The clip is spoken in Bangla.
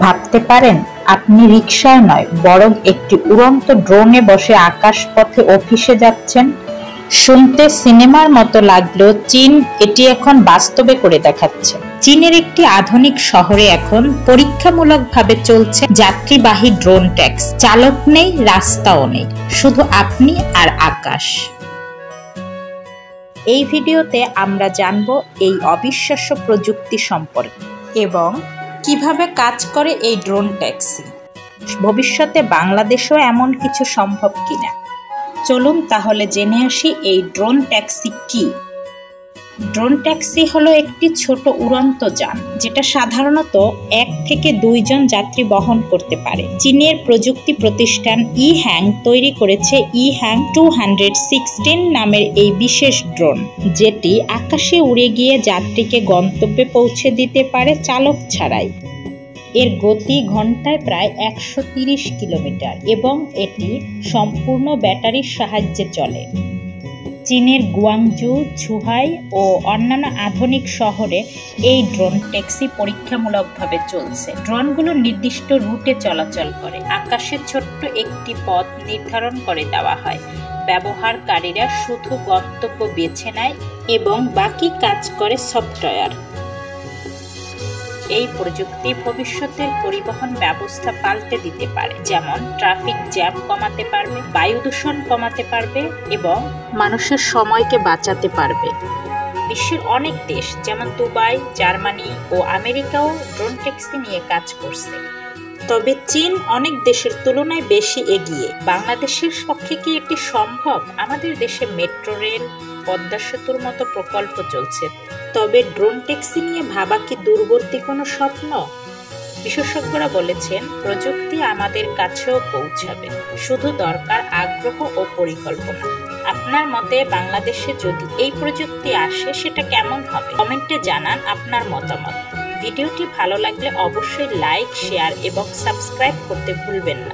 ভাবতে পারেন আপনি রিকশায় নয় বরং একটি উড়ন্ত ড্রোনে বসে আকাশপথে অফিসে যাচ্ছেন। শুনতে সিনেমার মতো লাগলেও চীন এটি এখন বাস্তবে করে দেখাচ্ছে। চীনের একটি আধুনিক শহরে এখন পরীক্ষামূলকভাবে চলছে যাত্রীবাহী ড্রোন ট্যাক্সি। চালক নেই, রাস্তাও নেই, শুধু আপনি আর আকাশ। এই ভিডিওতে আমরা জানব এই অবিশ্বাস্য প্রযুক্তি সম্পর্কে এবং কিভাবে কাজ করে এই ড্রোন ট্যাক্সি। ভবিষ্যতে বাংলাদেশেও এমন কিছু সম্ভব কিনা। চলুন তাহলে জেনে আসি এই ড্রোন ট্যাক্সি কি। ড্রোন ট্যাক্সি হলো একটি ছোট উড়ন্ত যান যেটা সাধারণত 1 থেকে 2 জন যাত্রী বহন করতে পারে। চীনের প্রযুক্তি প্রতিষ্ঠান ইহ্যাং তৈরি করেছে ইহ্যাং 216 নামের এই বিশেষ ড্রোন, যেটি আকাশে উড়ে গিয়ে যাত্রীকে গন্তব্যে পৌঁছে দিতে পারে চালক ছাড়াই। এর গতি ঘন্টায় প্রায় 130 কিলোমিটার এবং এটি সম্পূর্ণ ব্যাটারির সাহায্যে চলে। চীনের গুয়াংজু, ঝুহাই ও অন্যান্য আধুনিক শহরে এই ড্রোন ট্যাক্সি পরীক্ষামূলকভাবে চলছে। ড্রোনগুলো নির্দিষ্ট রুটে চলাচল করে। আকাশে ছোট্ট একটি পথ নির্ধারণ করে দেওয়া হয়। ব্যবহারকারীরা শুধু গন্তব্য বেছে নেয় এবং বাকি কাজ করে সফটওয়্যার। এই প্রযুক্তি ভবিষ্যতের পরিবহন ব্যবস্থা পাল্টে দিতে পারে, যেমন ট্রাফিক জ্যাম কমাতে পারবে, বায়ু দূষণ কমাতে পারবে এবং মানুষের সময়কে বাঁচাতে পারবে। বিশ্বের অনেক দেশ যেমন দুবাই, জার্মানি ও আমেরিকাও ড্রোন ট্যাক্সি নিয়ে কাজ করছে। তবে চীন অনেক দেশের তুলনায় বেশি এগিয়ে। বাংলাদেশের পক্ষে কি এটি সম্ভব? আমাদের দেশে মেট্রো রেল, পদ্মা সেতুর মতো প্রকল্প চলছে। তবে ড্রোন ট্যাক্সি নিয়ে ভাবা কি দূরবর্তী কোনো স্বপ্ন? বিশেষজ্ঞরা বলেছেন প্রযুক্তি আমাদের কাছেও পৌঁছাবে, শুধু দরকার আগ্রহ ও পরিকল্পনা। আপনার মতে বাংলাদেশে যদি এই প্রযুক্তি আসে সেটা কেমন হবে? কমেন্টে জানান আপনার মতামত। ভিডিওটি ভালো লাগলে অবশ্যই লাইক, শেয়ার এবং সাবস্ক্রাইব করতে ভুলবেন না।